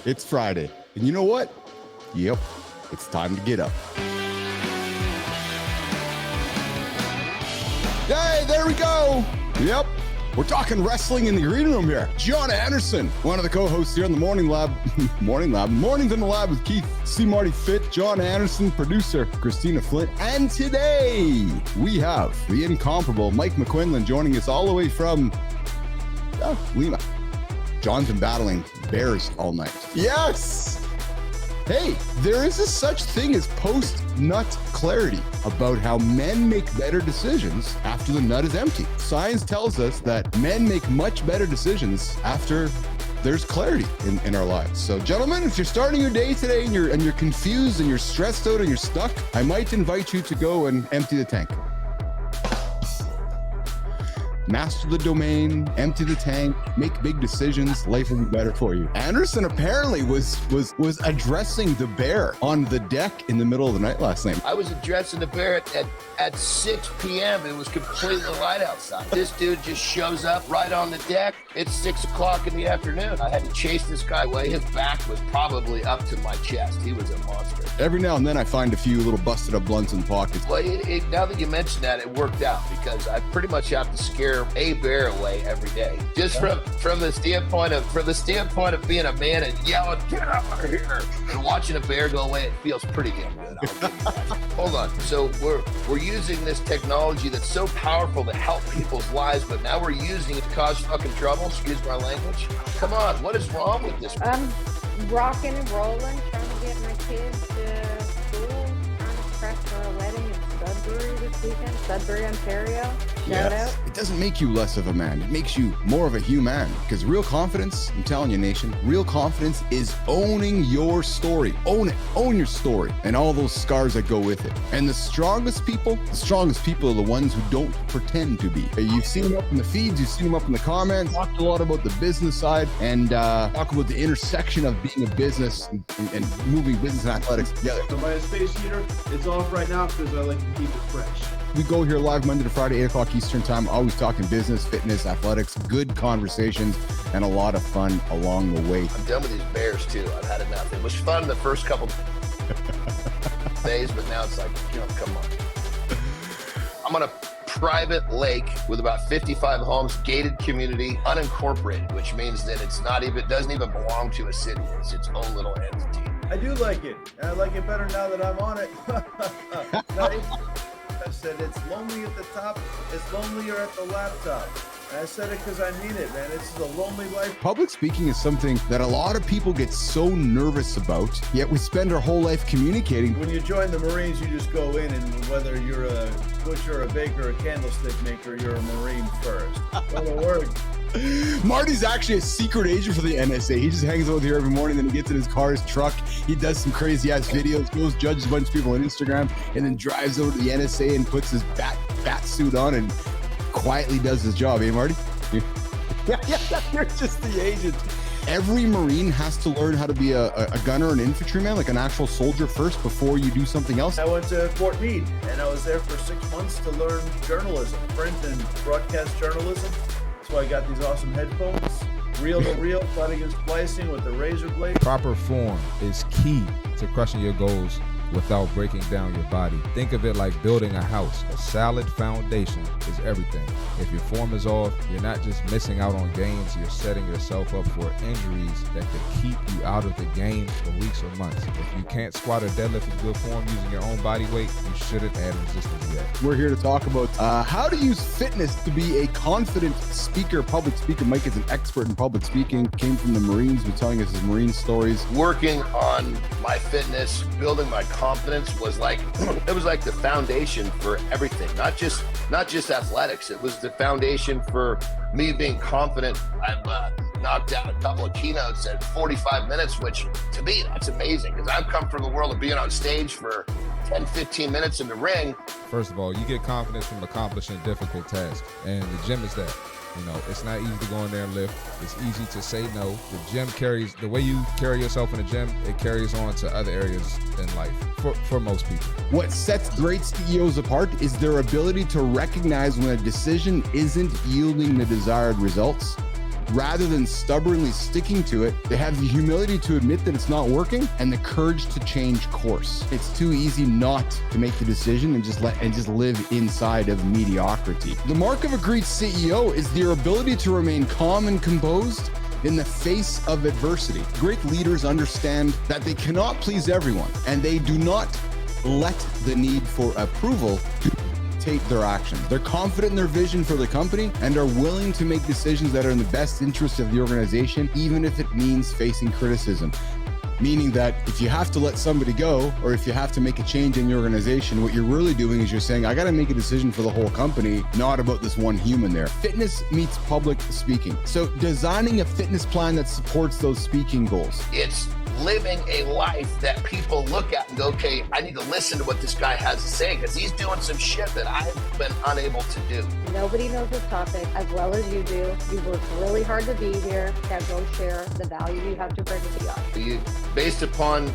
It's Friday. And you know what? Yep, it's time to get up. Hey, there we go. Yep. We're talking wrestling in the green room here. John Anderson, one of the co-hosts here on the Morning Lab. Mornings in the Lab with Keith, C. Marty Fit, John Anderson, producer Christina Flint. And today we have the incomparable Mike McQuinlan joining us all the way from Lima. John's been battling bears all night. Yes! Hey, there is a such thing as post-nut clarity about how men make better decisions after the nut is empty. Science tells us that men make much better decisions after there's clarity in our lives. So, gentlemen, if you're starting your day today and you're confused and you're stressed out and you're stuck, I might invite you to go and empty the tank. Master the domain, empty the tank, make big decisions, life will be better for you. Anderson apparently was addressing the bear on the deck in the middle of the night last night. I was addressing the bear at 6 p.m. It was completely light outside. This dude just shows up right on the deck. It's 6 o'clock in the afternoon. I had to chase this guy away. His back was probably up to my chest. He was a monster. Every now and then I find a few little busted up blunts in pockets. Well, now that you mention that, it worked out because I pretty much have to scare a bear away every day. Just from the standpoint of being a man and yelling, "Get out of here!" and watching a bear go away, it feels pretty damn good. I'll give you that. Hold on. So we're using this technology that's so powerful to help people's lives, but now we're using it to cause fucking trouble. Excuse my language. Come on, what is wrong with this? I'm rocking and rolling, trying to get my kids to school, trying to prep for a wedding in Sudbury this weekend, Sudbury, Ontario. Shout out. It doesn't make you less of a man. It makes you more of a human. Because real confidence, I'm telling you, nation, real confidence is owning your story. Own it. Own your story and all those scars that go with it. And the strongest people are the ones who don't pretend to be. You've seen them up in the feeds. You've seen them up in the comments. Talked a lot about the business side and talk about the intersection of being a business and moving business and athletics together. So my space heater, it's off right now because I like to keep it fresh. We go here live Monday to Friday, 8 o'clock Eastern time, always talking business, fitness, athletics, good conversations, and a lot of fun along the way. I'm done with these bears too. I've had enough. It was fun the first couple days, but now it's like, come on. I'm on a private lake with about 55 homes, gated community, unincorporated, which means that doesn't even belong to a city. It's its own little entity. I do like it. And I like it better now that I'm on it. I said it's lonely at the top, it's lonelier at the laptop. And I said it because I mean it, man. It's a lonely life. Public speaking is something that a lot of people get so nervous about, yet we spend our whole life communicating. When you join the Marines, you just go in, and whether you're a butcher, a baker, a candlestick maker, you're a Marine first. What a word. Marty's actually a secret agent for the NSA. He just hangs out here every morning, then he gets in his car, his truck, he does some crazy ass videos, goes judges a bunch of people on Instagram, and then drives over to the NSA and puts his bat suit on and quietly does his job, eh, Marty? Yeah, you're just the agent. Every Marine has to learn how to be a gunner and infantryman, like an actual soldier first before you do something else. I went to Fort Meade, and I was there for 6 months to learn journalism, print and broadcast journalism. That's why I got these awesome headphones. Reel to reel, fighting and splicing with the razor blade. Proper form is key to crushing your goals without breaking down your body. Think of it like building a house. A solid foundation is everything. If your form is off, you're not just missing out on games, you're setting yourself up for injuries that could keep you out of the game for weeks or months. If you can't squat or deadlift in good form using your own body weight, you shouldn't add resistance yet. We're here to talk about how to use fitness to be a confident speaker, public speaker. Mike is an expert in public speaking, came from the Marines, was telling us his Marine stories. Working on my fitness, building my confidence was like the foundation for everything, not just athletics. It was the foundation for me being confident. I've knocked out a couple of keynotes at 45 minutes, which to me, that's amazing because I've come from the world of being on stage for 10, 15 minutes in the ring. First of all, you get confidence from accomplishing difficult tasks, and the gym is that. It's not easy to go in there and lift. It's easy to say no. The gym carries, the way you carry yourself in the gym, it carries on to other areas in life for most people. What sets great CEOs apart is their ability to recognize when a decision isn't yielding the desired results rather than stubbornly sticking to it, they have the humility to admit that it's not working and the courage to change course. It's too easy not to make the decision and just live inside of mediocrity. The mark of a great CEO is their ability to remain calm and composed in the face of adversity. Great leaders understand that they cannot please everyone, and they do not let the need for approval dictate their actions. They're confident in their vision for the company and are willing to make decisions that are in the best interest of the organization, even if it means facing criticism. Meaning that if you have to let somebody go, or if you have to make a change in your organization, what you're really doing is you're saying, I got to make a decision for the whole company, not about this one human there. Fitness meets public speaking. So designing a fitness plan that supports those speaking goals. It's living a life that people look at and go, okay, I need to listen to what this guy has to say because he's doing some shit that I've been unable to do. Nobody knows this topic as well as you do. You worked really hard to be here. Now go share the value you have to bring to the audience. Based upon,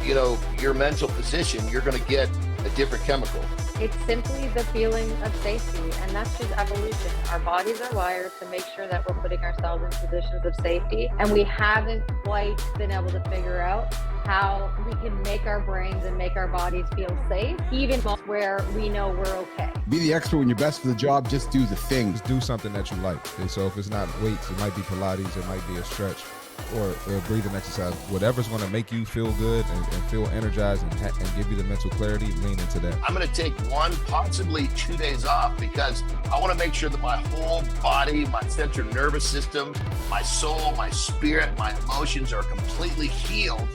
your mental position, you're going to get a different chemical. It's simply the feeling of safety, and that's just evolution. Our bodies are wired to make sure that we're putting ourselves in positions of safety, and we haven't quite been able to figure out how we can make our brains and make our bodies feel safe, even where we know we're okay. Be the expert when you're best for the job. Just do the thing. Just do something that you like. And so if it's not weights, it might be Pilates, it might be a stretch, or a breathing exercise. Whatever's going to make you feel good and feel energized and give you the mental clarity, lean into that. I'm going to take 1, possibly 2 days off because I want to make sure that my whole body, my central nervous system, my soul, my spirit, my emotions are completely healed,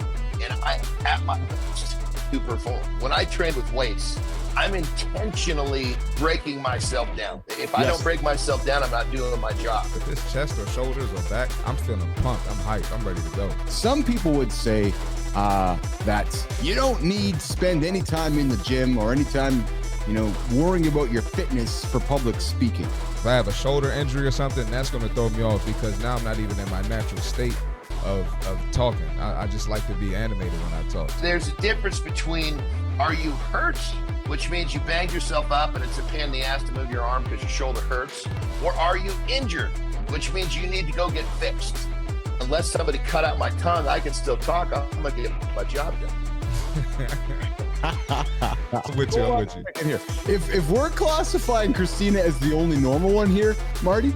and I'm at my best to perform. When I train with weights, I'm intentionally breaking myself down. If I don't break myself down, I'm not doing my job. If it's chest or shoulders or back, I'm feeling pumped. I'm hyped. I'm ready to go. Some people would say that you don't need to spend any time in the gym or any time, worrying about your fitness for public speaking. If I have a shoulder injury or something, that's going to throw me off because now I'm not even in my natural state of talking. I just like to be animated when I talk. There's a difference between, are you hurt, which means you banged yourself up and it's a pain in the ass to move your arm because your shoulder hurts, or are you injured, which means you need to go get fixed. Unless somebody cut out my tongue, I can still talk. I'm going to get my job done. I'm with you. Here. If we're classifying Christina as the only normal one here, Marty,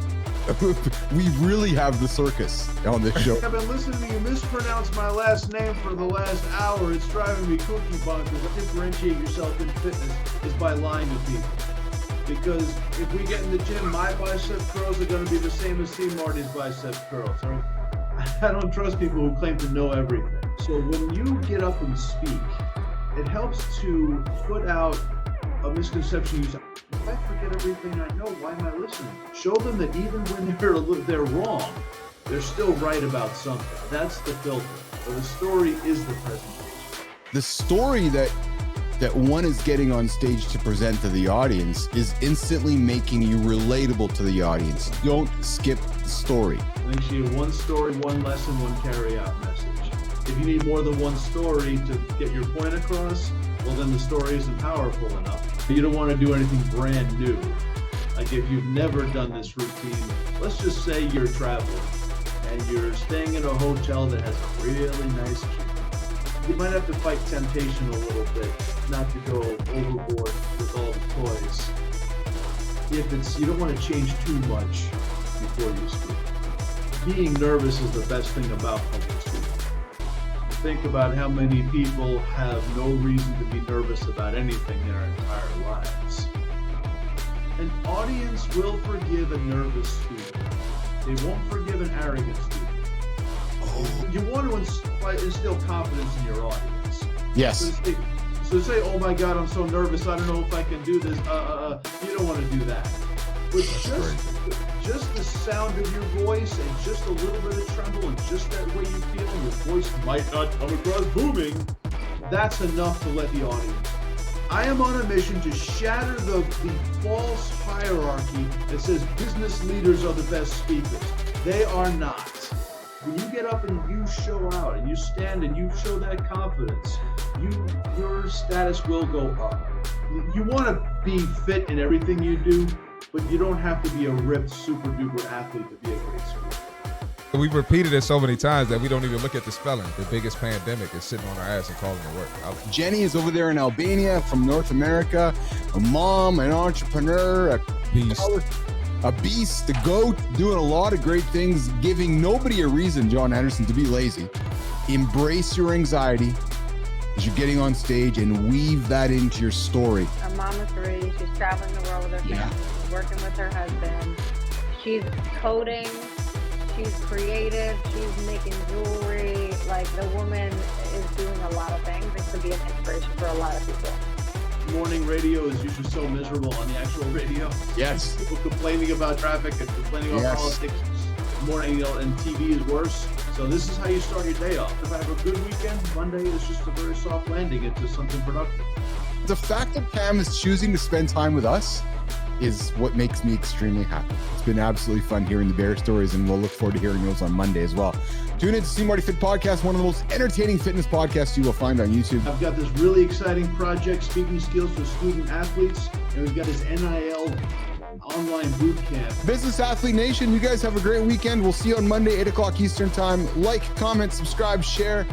we really have the circus on this show. I've been listening to you mispronounce my last name for the last hour. It's driving me cookie bonkers. Differentiate yourself in fitness is by lying to people. Because if we get in the gym, my bicep curls are going to be the same as C. Marty's bicep curls. I don't trust people who claim to know everything. So when you get up and speak, it helps to put out a misconception. If I forget everything I know, why am I listening? Show them that even when they're wrong, they're still right about something. That's the filter. So the story is the presentation. The story that one is getting on stage to present to the audience is instantly making you relatable to the audience. Don't skip the story. I think you have one story, one lesson, one carry-out message. If you need more than one story to get your point across, well, then the story isn't powerful enough. You don't want to do anything brand new. Like if you've never done this routine, let's just say you're traveling and you're staying in a hotel that has a really nice gym. You might have to fight temptation a little bit, not to go overboard with all the toys. You don't want to change too much before you speak. Being nervous is the best thing about public speaking. Think about how many people have no reason to be nervous about anything their entire lives. An audience will forgive a nervous speaker. They won't forgive an arrogant speaker. You want to instill confidence in your audience. Yes. So say, oh my God, I'm so nervous, I don't know if I can do this. You don't want to do that. But just the sound of your voice and just a little bit of tremble and just that way you feel, and your voice might not come across booming, that's enough to let the audience. I am on a mission to shatter the false hierarchy that says business leaders are the best speakers. They are not. When you get up and you show out and you stand and you show that confidence, your status will go up. You want to be fit in everything you do, but you don't have to be a ripped, super duper athlete to be a great speaker. We've repeated it so many times that we don't even look at the spelling. The biggest pandemic is sitting on our ass and calling it work. Jenny is over there in Albania from North America. A mom, an entrepreneur, a beast, a goat, doing a lot of great things, giving nobody a reason, John Anderson, to be lazy. Embrace your anxiety as you're getting on stage and weave that into your story. A mom of three. She's traveling the world with her family. She's working with her husband. She's coding. She's creative. She's making jewelry. Like, the woman is doing a lot of things and could be an inspiration for a lot of people. Morning radio is usually so miserable on the actual radio. Yes. People complaining about traffic and complaining about politics. Morning, and TV is worse. So this is how you start your day off. If I have a good weekend, Monday is just a very soft landing into something productive. The fact that Pam is choosing to spend time with us is what makes me extremely happy. It's been absolutely fun hearing the bear stories, and we'll look forward to hearing those on Monday as well. Tune in to See Marty Fit Podcast, one of the most entertaining fitness podcasts you will find on YouTube. I've got this really exciting project, speaking skills for student athletes, and we've got this NIL online boot camp. Business Athlete Nation, you guys have a great weekend. We'll see you on Monday, 8 o'clock Eastern Time. Like, comment, subscribe, share.